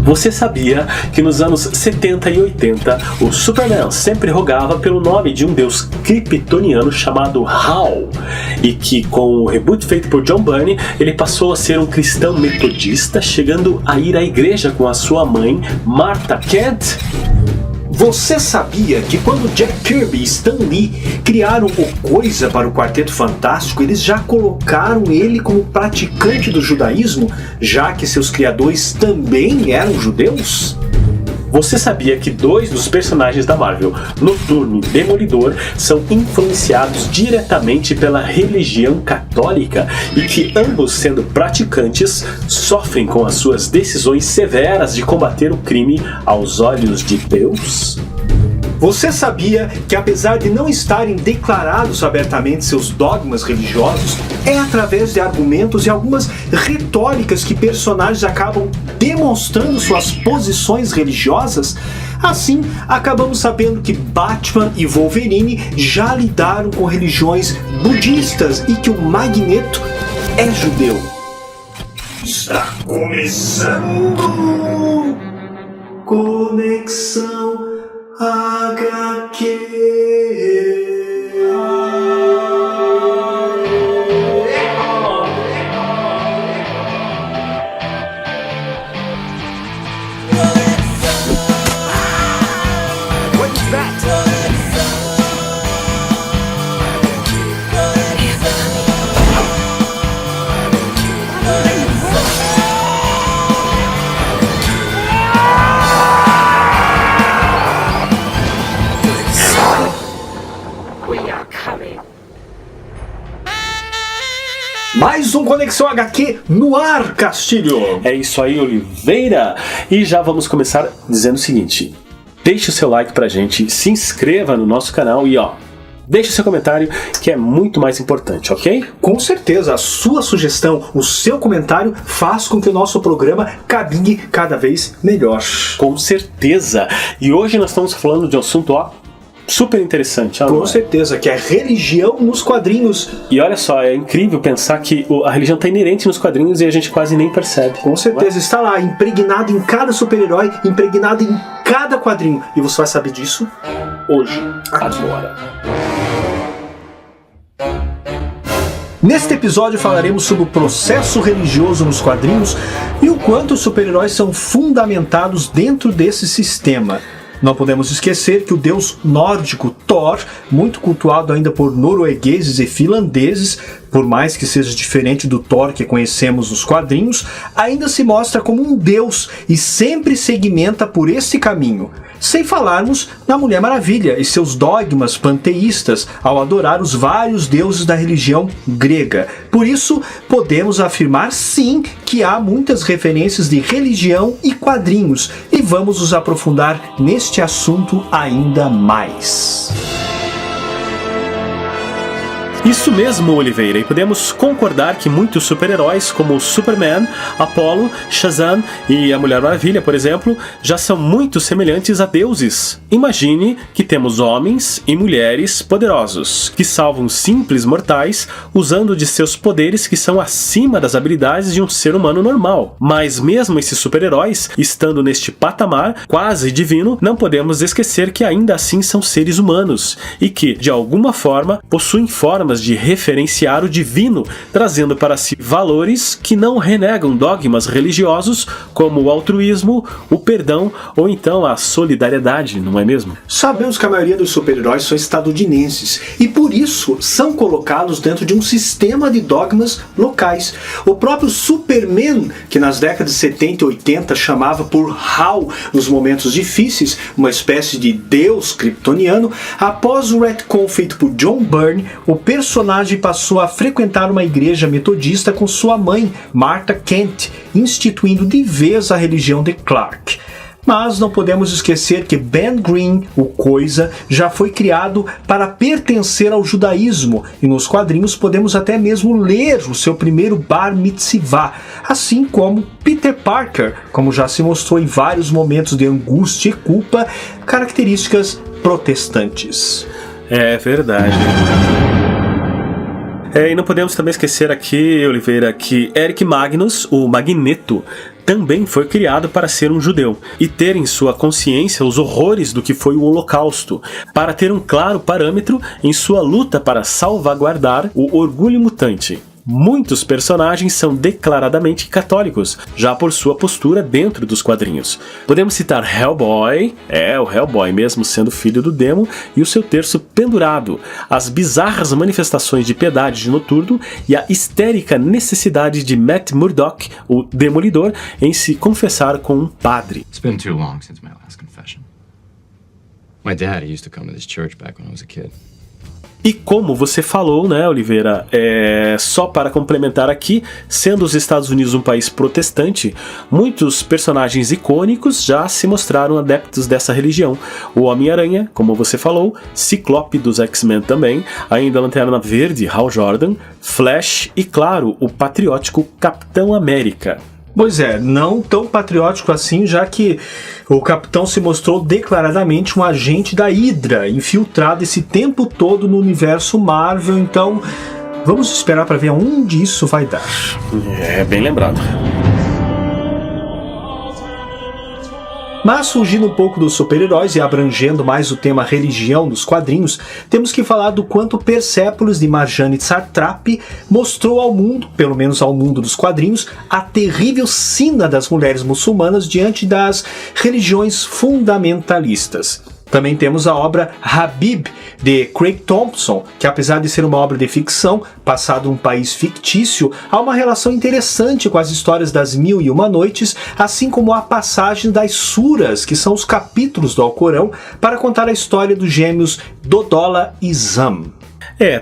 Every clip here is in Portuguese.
Você sabia que nos anos 70 e 80 o Superman sempre rogava pelo nome de um deus kryptoniano chamado Hal, e que com o reboot feito por John Byrne ele passou a ser um cristão metodista, chegando a ir à igreja com a sua mãe Martha Kent? Você sabia que quando Jack Kirby e Stan Lee criaram o Coisa para o Quarteto Fantástico, eles já colocaram ele como praticante do judaísmo, já que seus criadores também eram judeus? Você sabia que dois dos personagens da Marvel, Noturno e Demolidor, são influenciados diretamente pela religião católica e que ambos, sendo praticantes, sofrem com as suas decisões severas de combater o crime aos olhos de Deus? Você sabia que, apesar de não estarem declarados abertamente seus dogmas religiosos, é através de argumentos e algumas retóricas que personagens acabam demonstrando suas posições religiosas? Assim, acabamos sabendo que Batman e Wolverine já lidaram com religiões budistas e que o Magneto é judeu. Está começando Conexão HQ. Mais um Conexão HQ no ar, Castilho! É isso aí, Oliveira! E já vamos começar dizendo o seguinte: deixe o seu like pra gente, se inscreva no nosso canal e deixe o seu comentário, que é muito mais importante, ok? Com certeza, a sua sugestão, o seu comentário faz com que o nosso programa caminhe cada vez melhor. Com certeza! E hoje nós estamos falando de um assunto, super interessante. Com certeza, que é religião nos quadrinhos. E olha só, é incrível pensar que a religião está inerente nos quadrinhos e a gente quase nem percebe. Com certeza, está lá, impregnado em cada super-herói, impregnado em cada quadrinho. E você vai saber disso hoje, agora. Neste episódio falaremos sobre o processo religioso nos quadrinhos e o quanto os super-heróis são fundamentados dentro desse sistema. Não podemos esquecer que o deus nórdico Thor, muito cultuado ainda por noruegueses e finlandeses, por mais que seja diferente do Thor que conhecemos nos quadrinhos, ainda se mostra como um deus e sempre segmenta por esse caminho. Sem falarmos na Mulher Maravilha e seus dogmas panteístas ao adorar os vários deuses da religião grega. Por isso, podemos afirmar sim que há muitas referências de religião e quadrinhos, e vamos nos aprofundar neste assunto ainda mais. Isso mesmo, Oliveira, e podemos concordar que muitos super-heróis, como o Superman, Apollo, Shazam e a Mulher Maravilha, por exemplo, já são muito semelhantes a deuses. Imagine que temos homens e mulheres poderosos, que salvam simples mortais usando de seus poderes que são acima das habilidades de um ser humano normal. Mas mesmo esses super-heróis, estando neste patamar quase divino, não podemos esquecer que ainda assim são seres humanos, e que, de alguma forma, possuem formas de referenciar o divino, trazendo para si valores que não renegam dogmas religiosos como o altruísmo, o perdão ou então a solidariedade, não é mesmo? Sabemos que a maioria dos super-heróis são estadunidenses e por isso são colocados dentro de um sistema de dogmas locais. O próprio Superman, que nas décadas de 70 e 80 chamava por Hal nos momentos difíceis, uma espécie de deus kryptoniano, após o retcon feito por John Byrne, o personagem passou a frequentar uma igreja metodista com sua mãe, Martha Kent, instituindo de vez a religião de Clark. Mas não podemos esquecer que Ben Grimm, o Coisa, já foi criado para pertencer ao judaísmo, e nos quadrinhos podemos até mesmo ler o seu primeiro Bar Mitzvah, assim como Peter Parker, como já se mostrou em vários momentos de angústia e culpa, características protestantes. É verdade. E não podemos também esquecer aqui, Oliveira, que Eric Magnus, o Magneto, também foi criado para ser um judeu e ter em sua consciência os horrores do que foi o Holocausto, para ter um claro parâmetro em sua luta para salvaguardar o orgulho mutante. Muitos personagens são declaradamente católicos, já por sua postura dentro dos quadrinhos. Podemos citar Hellboy, o Hellboy mesmo sendo filho do Demo, e o seu terço pendurado, as bizarras manifestações de piedade de Noturno e a histérica necessidade de Matt Murdock, o Demolidor, em se confessar com um padre. It's been too long since my last confession. My dad used to come to this church back when I was a kid. E como você falou, né, Oliveira, só para complementar aqui, sendo os Estados Unidos um país protestante, muitos personagens icônicos já se mostraram adeptos dessa religião. O Homem-Aranha, como você falou, Ciclope dos X-Men também, ainda a Lanterna Verde, Hal Jordan, Flash e, claro, o patriótico Capitão América. Pois é, não tão patriótico assim, já que o Capitão se mostrou declaradamente um agente da Hydra, infiltrado esse tempo todo no universo Marvel, então vamos esperar para ver aonde isso vai dar. Bem lembrado. Mas fugindo um pouco dos super-heróis e abrangendo mais o tema religião dos quadrinhos, temos que falar do quanto Persépolis de Marjane Satrapi mostrou ao mundo, pelo menos ao mundo dos quadrinhos, a terrível sina das mulheres muçulmanas diante das religiões fundamentalistas. Também temos a obra Habib, de Craig Thompson, que apesar de ser uma obra de ficção, passada em um país fictício, há uma relação interessante com as histórias das Mil e Uma Noites, assim como a passagem das suras, que são os capítulos do Alcorão, para contar a história dos gêmeos Dodola e Zam.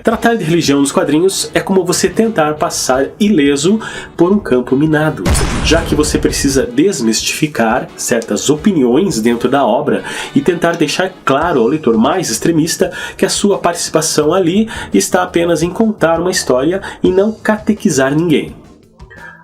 Tratar de religião nos quadrinhos é como você tentar passar ileso por um campo minado, já que você precisa desmistificar certas opiniões dentro da obra e tentar deixar claro ao leitor mais extremista que a sua participação ali está apenas em contar uma história e não catequizar ninguém.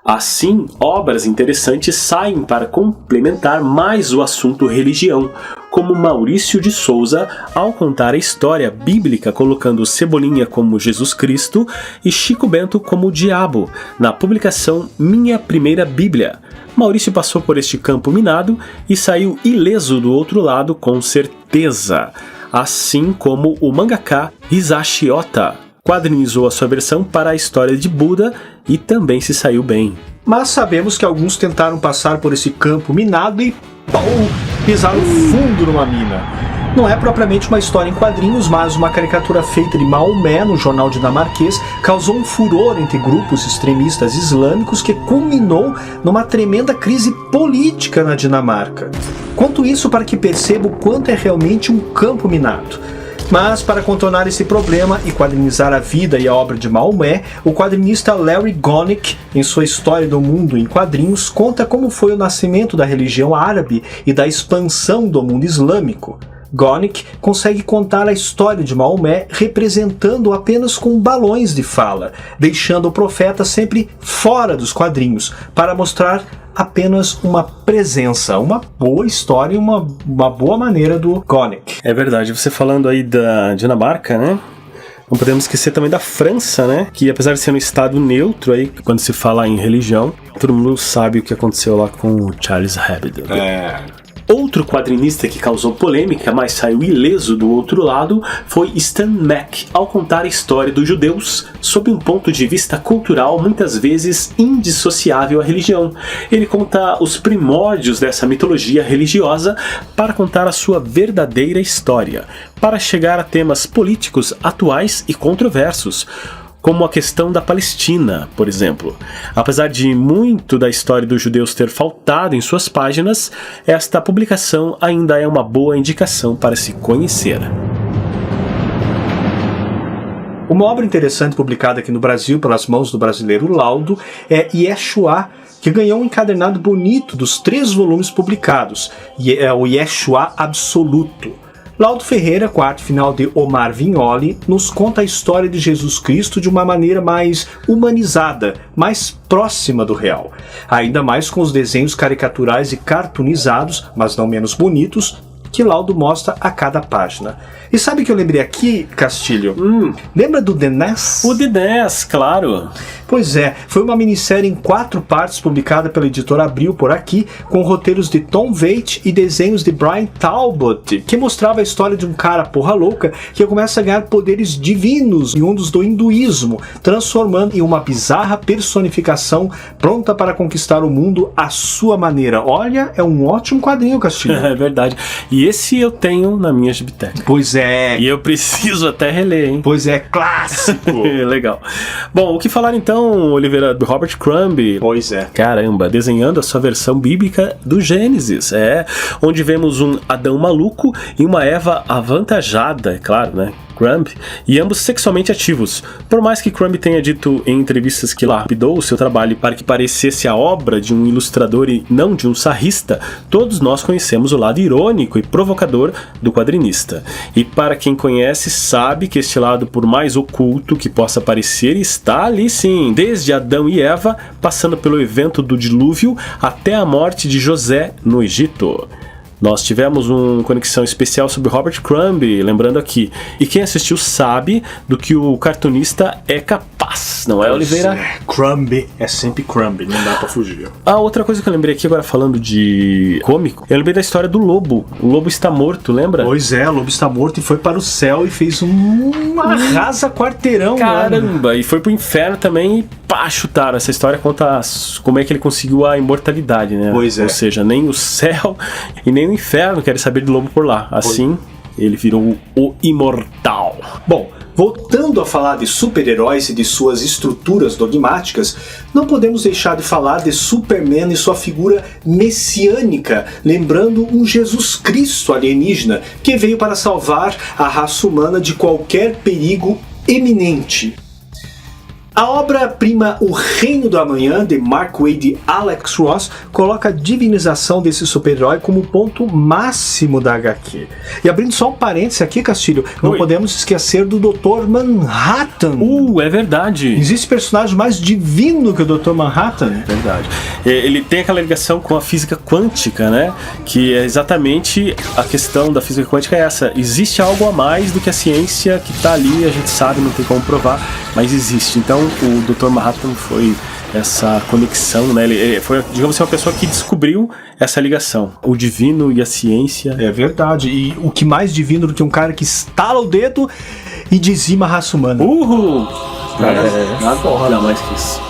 Assim, obras interessantes saem para complementar mais o assunto religião, como Maurício de Souza ao contar a história bíblica colocando Cebolinha como Jesus Cristo e Chico Bento como o Diabo, na publicação Minha Primeira Bíblia. Maurício passou por este campo minado e saiu ileso do outro lado com certeza, assim como o mangaka Hisashi Ota quadrinizou a sua versão para a história de Buda e também se saiu bem. Mas sabemos que alguns tentaram passar por esse campo minado e pisaram fundo numa mina. Não é propriamente uma história em quadrinhos, mas uma caricatura feita de Maomé no jornal dinamarquês causou um furor entre grupos extremistas islâmicos que culminou numa tremenda crise política na Dinamarca. Conto isso para que perceba o quanto é realmente um campo minado. Mas para contornar esse problema e quadrinizar a vida e a obra de Maomé, o quadrinista Larry Gonick, em sua História do Mundo em Quadrinhos, conta como foi o nascimento da religião árabe e da expansão do mundo islâmico. Gonick consegue contar a história de Maomé representando apenas com balões de fala, deixando o profeta sempre fora dos quadrinhos, para mostrar apenas uma presença, uma boa história e uma boa maneira do Gonick. É verdade, você falando aí da Dinamarca, né? Não podemos esquecer também da França, né? Que apesar de ser um estado neutro aí, quando se fala em religião, todo mundo sabe o que aconteceu lá com o Charles Hebdo. Outro quadrinista que causou polêmica, mas saiu ileso do outro lado, foi Stan Mack, ao contar a história dos judeus sob um ponto de vista cultural muitas vezes indissociável à religião. Ele conta os primórdios dessa mitologia religiosa para contar a sua verdadeira história, para chegar a temas políticos atuais e controversos, como a questão da Palestina, por exemplo. Apesar de muito da história dos judeus ter faltado em suas páginas, esta publicação ainda é uma boa indicação para se conhecer. Uma obra interessante publicada aqui no Brasil pelas mãos do brasileiro Laudo é Yeshua, que ganhou um encadernado bonito dos 3 volumes publicados, e é o Yeshua Absoluto. Laudo Ferreira, com a arte final de Omar Vignoli, nos conta a história de Jesus Cristo de uma maneira mais humanizada, mais próxima do real. Ainda mais com os desenhos caricaturais e cartoonizados, mas não menos bonitos, que Laudo mostra a cada página. E sabe o que eu lembrei aqui, Castilho? Lembra do The Nest? O The Nest, claro. Pois é, foi uma minissérie em 4 partes publicada pela editora Abril por aqui, com roteiros de Tom Waite e desenhos de Brian Talbot, que mostrava a história de um cara porra louca que começa a ganhar poderes divinos oriundos do hinduísmo, transformando em uma bizarra personificação pronta para conquistar o mundo à sua maneira. Olha, é um ótimo quadrinho, Castilho. É verdade. E esse eu tenho na minha biblioteca. Pois é. E eu preciso até reler, hein? Pois é, clássico. Legal. Bom, o que falar então, Oliveira, do Robert Crumb? Pois é. Caramba, desenhando a sua versão bíblica do Gênesis, onde vemos um Adão maluco e uma Eva avantajada, é claro, né? Crumb, e ambos sexualmente ativos. Por mais que Crumb tenha dito em entrevistas que lapidou o seu trabalho para que parecesse a obra de um ilustrador e não de um sarrista, todos nós conhecemos o lado irônico e provocador do quadrinista. E para quem conhece, sabe que este lado, por mais oculto que possa parecer, está ali sim, desde Adão e Eva, passando pelo evento do dilúvio até a morte de José no Egito. Nós tivemos uma conexão especial sobre Robert Crumb, lembrando aqui. E quem assistiu sabe do que o cartunista é capaz, não é, Oliveira? Crumb é sempre Crumb, não dá pra fugir. A outra coisa que eu lembrei aqui agora falando de cômico, eu lembrei da história do lobo. O lobo está morto, lembra? Pois é, o lobo está morto e foi para o céu e fez uma arrasa quarteirão. Caramba, mano. E foi pro inferno também e pá, chutaram. Essa história conta como é que ele conseguiu a imortalidade, né? Pois é. Ou seja, nem o céu e nem o inferno querem saber de lobo por lá. Assim, ele virou o imortal. Bom, voltando a falar de super-heróis e de suas estruturas dogmáticas, não podemos deixar de falar de Superman e sua figura messiânica, lembrando um Jesus Cristo alienígena que veio para salvar a raça humana de qualquer perigo eminente. A obra-prima O Reino do Amanhã, de Mark Waid e Alex Ross, coloca a divinização desse super-herói como ponto máximo da HQ. E abrindo só um parênteses aqui, Castilho, não podemos esquecer do Dr. Manhattan. É verdade. Existe personagem mais divino que o Dr. Manhattan? Verdade. Ele tem aquela ligação com a física quântica, né? Que é exatamente a questão da física quântica é essa. Existe algo a mais do que a ciência que está ali, a gente sabe, não tem como provar, mas existe. Então, o Dr. Manhattan foi essa conexão, né? Ele foi, digamos assim, uma pessoa que descobriu essa ligação, o divino e a ciência. É verdade, e o que mais divino do que um cara que estala o dedo e dizima a raça humana. Uhul! Nada mais que isso.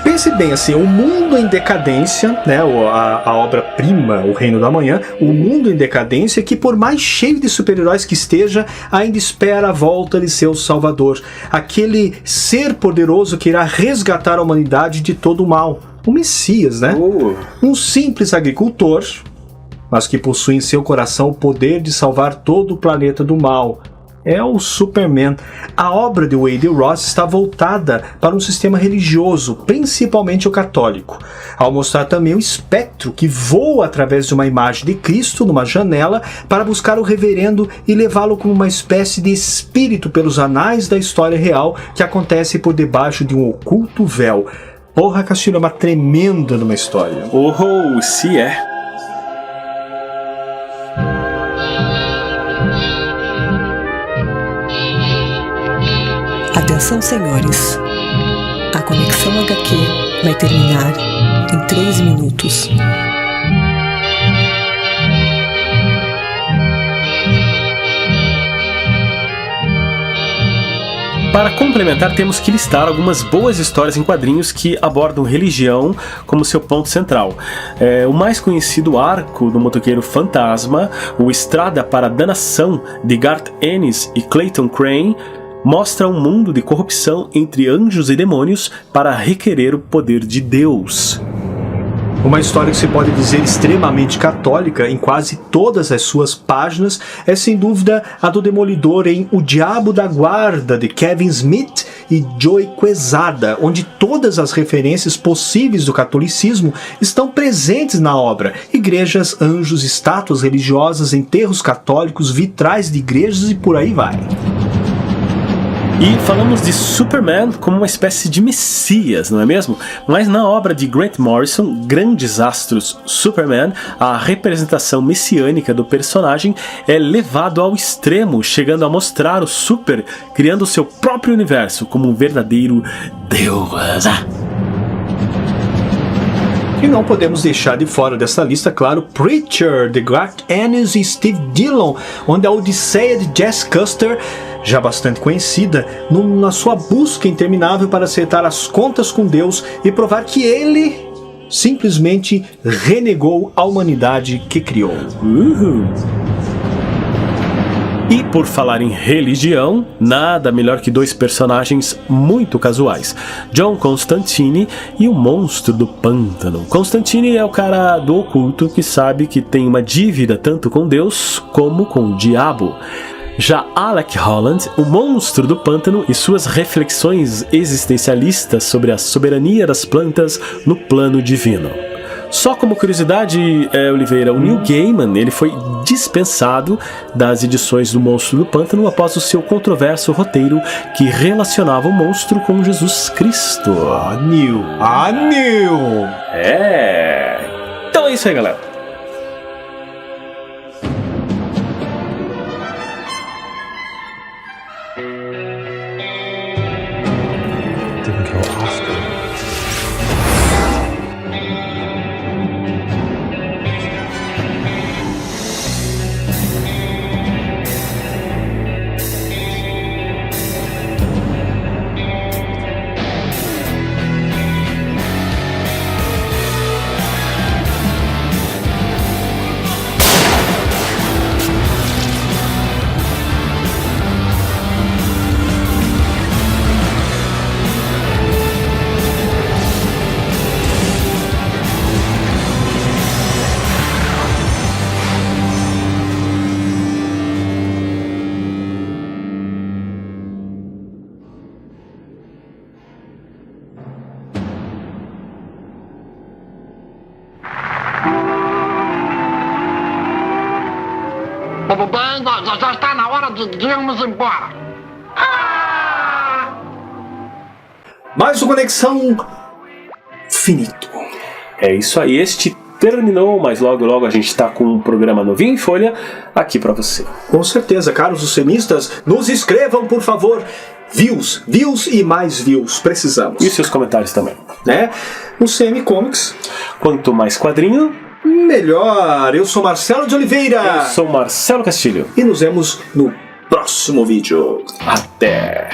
Pense bem assim, o mundo em decadência, né, a obra-prima, O Reino do Amanhã, o mundo em decadência que por mais cheio de super-heróis que esteja, ainda espera a volta de seu salvador, aquele ser poderoso que irá resgatar a humanidade de todo o mal, o Messias, né? Um simples agricultor, mas que possui em seu coração o poder de salvar todo o planeta do mal. É o Superman. A obra de Waid e Ross está voltada para um sistema religioso, principalmente o católico, ao mostrar também o espectro que voa através de uma imagem de Cristo numa janela para buscar o reverendo e levá-lo como uma espécie de espírito pelos anais da história real que acontece por debaixo de um oculto véu. Porra, Castilho, é uma tremenda numa história. Se é. Atenção, senhores. A conexão HQ vai terminar em 3 minutos. Para complementar, temos que listar algumas boas histórias em quadrinhos que abordam religião como seu ponto central. O mais conhecido arco do motoqueiro fantasma, o Estrada para a Danação, de Garth Ennis e Clayton Crane, mostra um mundo de corrupção entre anjos e demônios para requerer o poder de Deus. Uma história que se pode dizer extremamente católica em quase todas as suas páginas é sem dúvida a do Demolidor em O Diabo da Guarda, de Kevin Smith e Joey Quesada, onde todas as referências possíveis do catolicismo estão presentes na obra. Igrejas, anjos, estátuas religiosas, enterros católicos, vitrais de igrejas e por aí vai. E falamos de Superman como uma espécie de messias, não é mesmo? Mas na obra de Grant Morrison, Grandes Astros Superman, a representação messiânica do personagem é levado ao extremo, chegando a mostrar o Super criando seu próprio universo como um verdadeiro deus. E não podemos deixar de fora dessa lista, claro, Preacher, de Garth Ennis e Steve Dillon, onde a odisseia de Jess Custer, já bastante conhecida, na sua busca interminável para acertar as contas com Deus e provar que ele simplesmente renegou a humanidade que criou. E por falar em religião, nada melhor que dois personagens muito casuais, John Constantine e o Monstro do Pântano. Constantine é o cara do oculto que sabe que tem uma dívida tanto com Deus como com o diabo. Já Alec Holland, o Monstro do Pântano e suas reflexões existencialistas sobre a soberania das plantas no plano divino. Só como curiosidade, Oliveira, o Neil Gaiman ele foi dispensado das edições do Monstro do Pântano após o seu controverso roteiro que relacionava o monstro com Jesus Cristo. Neil! Então é isso aí, galera. Didn't kill Oscar. Tudo bem, já está na hora de irmos embora. Mais uma conexão finito. É isso aí, este terminou, mas logo a gente está com um programa novinho em folha aqui para você. Com certeza, caros usemistas, nos escrevam, por favor. Views e mais views, precisamos. E seus comentários também. Né? O CM Comics. Quanto mais quadrinho, melhor. Eu sou Marcelo de Oliveira. Eu sou Marcelo Castilho. E nos vemos no próximo vídeo. Até!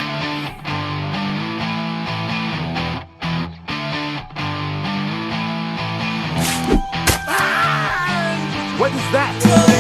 What is that?